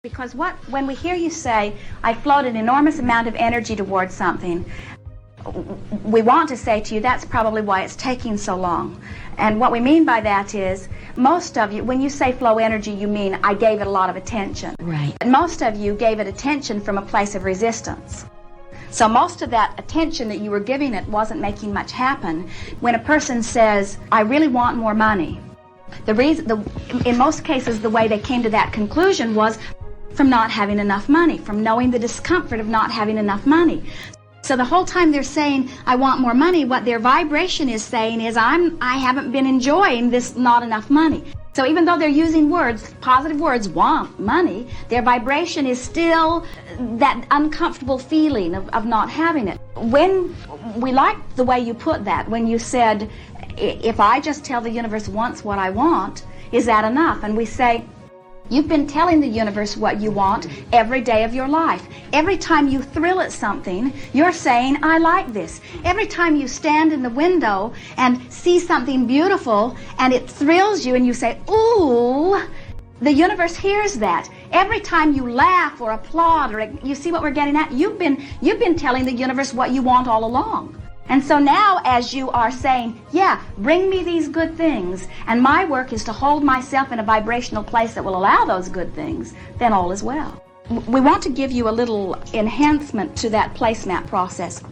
Because when we hear you say, I flowed an enormous amount of energy towards something, we want to say to you, that's probably why it's taking so long. And what we mean by that is, most of you, when you say flow energy, you mean I gave it a lot of attention. Right. And most of you gave it attention from a place of resistance. So most of that attention that you were giving it wasn't making much happen. When a person says, I really want more money, in most cases the way they came to that conclusion was from not having enough money, from knowing the discomfort of not having enough money. So the whole time they're saying, I want more money, what their vibration is saying is, I haven't been enjoying this not enough money. So even though they're using words, positive words, want money, their vibration is still that uncomfortable feeling of not having it. When we liked the way you put that, when you said, if I just tell the universe once what I want, is that enough? And we say, you've been telling the universe what you want every day of your life. Every time you thrill at something, you're saying, I like this. Every time you stand in the window and see something beautiful and it thrills you and you say, ooh, the universe hears that. Every time you laugh or applaud, or you see what we're getting at, you've been telling the universe what you want all along. And so now as you are saying, yeah, bring me these good things, and my work is to hold myself in a vibrational place that will allow those good things, then all is well. We want to give you a little enhancement to that placemat process.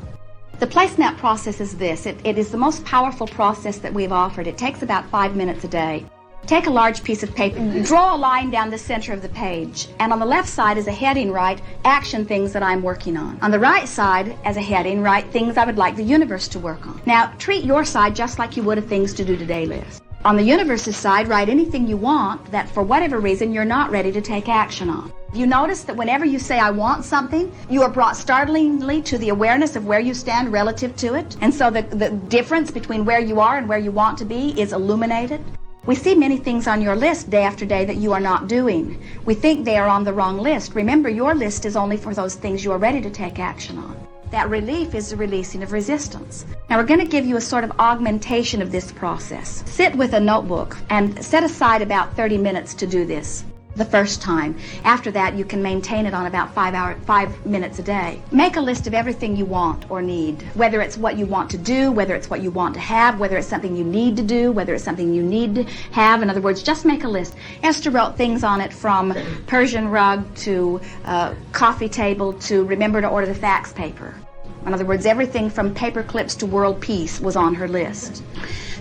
The placemat process is this. It is the most powerful process that we've offered. It takes about 5 minutes a day. Take a large piece of paper, draw a line down the center of the page, and on the left side is a heading, write action things that I'm working on. On the right side, as a heading, write things I would like the universe to work on. Now, treat your side just like you would a things to do today list. On the universe's side, write anything you want that for whatever reason you're not ready to take action on. You notice that whenever you say I want something, you are brought startlingly to the awareness of where you stand relative to it. And so the difference between where you are and where you want to be is illuminated. We see many things on your list day after day that you are not doing. We think they are on the wrong list. Remember, your list is only for those things you are ready to take action on. That relief is the releasing of resistance. Now we're going to give you a sort of augmentation of this process. Sit with a notebook and set aside about 30 minutes to do this the first time. After that, you can maintain it on about 5 minutes a day. Make a list of everything you want or need, whether it's what you want to do, whether it's what you want to have, whether it's something you need to do, whether it's something you need to have. In other words, just make a list. Esther wrote things on it from Persian rug to coffee table to remember to order the fax paper. In other words, everything from paper clips to world peace was on her list.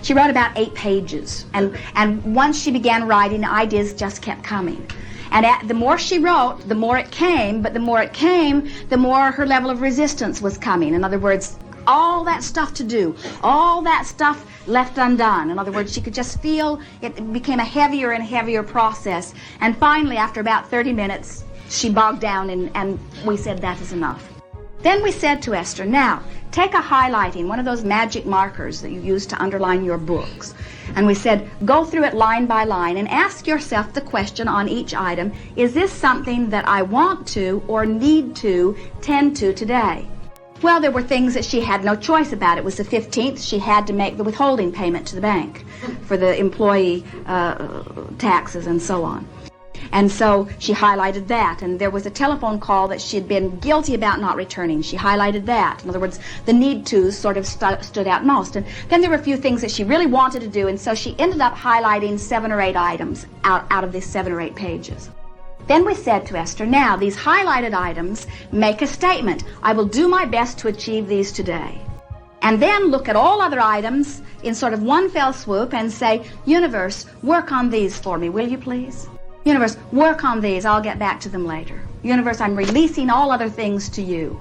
She wrote about 8 pages, and once she began writing, ideas just kept coming. And the more she wrote, the more it came, but the more it came, the more her level of resistance was coming. In other words, all that stuff to do, all that stuff left undone. In other words, she could just feel it became a heavier and heavier process. And finally, after about 30 minutes, she bogged down, and we said, that is enough. Then we said to Esther, now, take a highlighting, one of those magic markers that you use to underline your books. And we said, go through it line by line and ask yourself the question on each item, is this something that I want to or need to tend to today? Well, there were things that she had no choice about. It was the 15th. She had to make the withholding payment to the bank for the employee taxes and so on. And so she highlighted that, and there was a telephone call that she had been guilty about not returning. She highlighted that. In other words, the need tos sort of stood out most. And then there were a few things that she really wanted to do, and so she ended up highlighting 7 or 8 items out of these 7 or 8 pages. Then we said to Esther, now, these highlighted items, make a statement. I will do my best to achieve these today. And then look at all other items in sort of one fell swoop and say, universe, work on these for me, will you please? Universe, work on these. I'll get back to them later. Universe, I'm releasing all other things to you.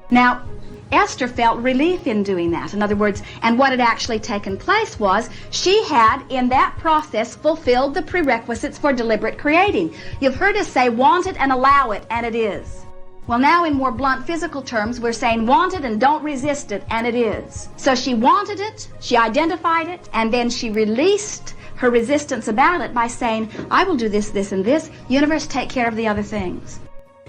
Now, Esther felt relief in doing that. In other words, and what had actually taken place was she had, in that process, fulfilled the prerequisites for deliberate creating. You've heard us say, want it and allow it, and it is. Well, now in more blunt physical terms, we're saying want it and don't resist it, and it is. So she wanted it, she identified it, and then she released her resistance about it by saying, I will do this, this, and this. Universe, take care of the other things.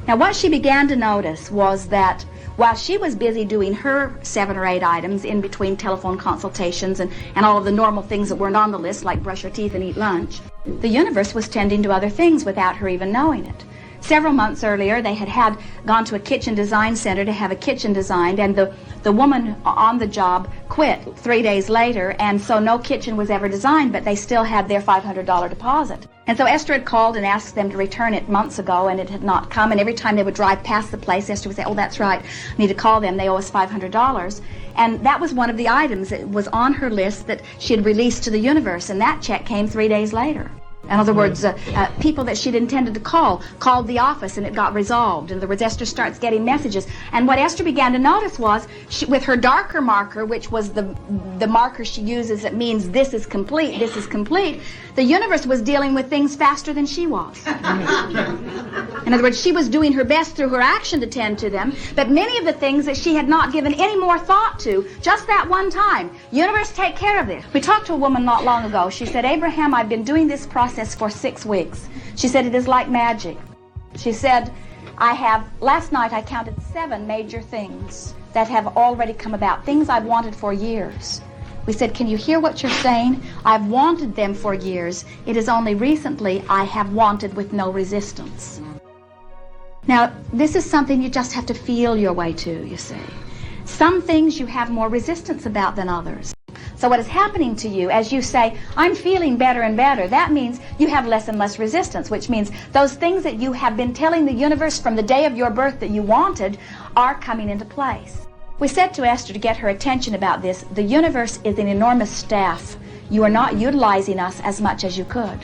Now, what she began to notice was that while she was busy doing her 7 or 8 items in between telephone consultations and all of the normal things that weren't on the list, like brush her teeth and eat lunch, the universe was tending to other things without her even knowing it. Several months earlier, they had gone to a kitchen design center to have a kitchen designed, and the woman on the job quit 3 days later, and so no kitchen was ever designed, but they still had their $500 deposit. And so Esther had called and asked them to return it months ago, and it had not come, and every time they would drive past the place, Esther would say, oh, that's right, I need to call them, they owe us $500. And that was one of the items that was on her list that she had released to the universe, and that check came 3 days later. In other words, people that she'd intended to called the office, and it got resolved. In other words, Esther starts getting messages. And what Esther began to notice was, with her darker marker, which was the marker she uses that means this is complete, the universe was dealing with things faster than she was. In other words, she was doing her best through her action to tend to them, but many of the things that she had not given any more thought to, just that one time, universe, take care of this. We talked to a woman not long ago. She said, Abraham, I've been doing this process for 6 weeks. She said, it is like magic. She said, last night I counted 7 major things that have already come about, things I've wanted for years. We said, can you hear what you're saying? I've wanted them for years. It is only recently I have wanted with no resistance. Now, this is something you just have to feel your way to, you see. Some things you have more resistance about than others. So what is happening to you as you say, I'm feeling better and better, that means you have less and less resistance, which means those things that you have been telling the universe from the day of your birth that you wanted are coming into place. We said to Esther to get her attention about this, the universe is an enormous staff. You are not utilizing us as much as you could.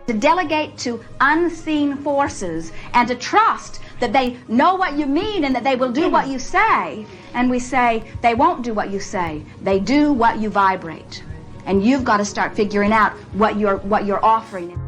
To delegate to unseen forces and to trust that they know what you mean and that they will do what you say. And we say, they won't do what you say. They do what you vibrate. And you've got to start figuring out what you're offering.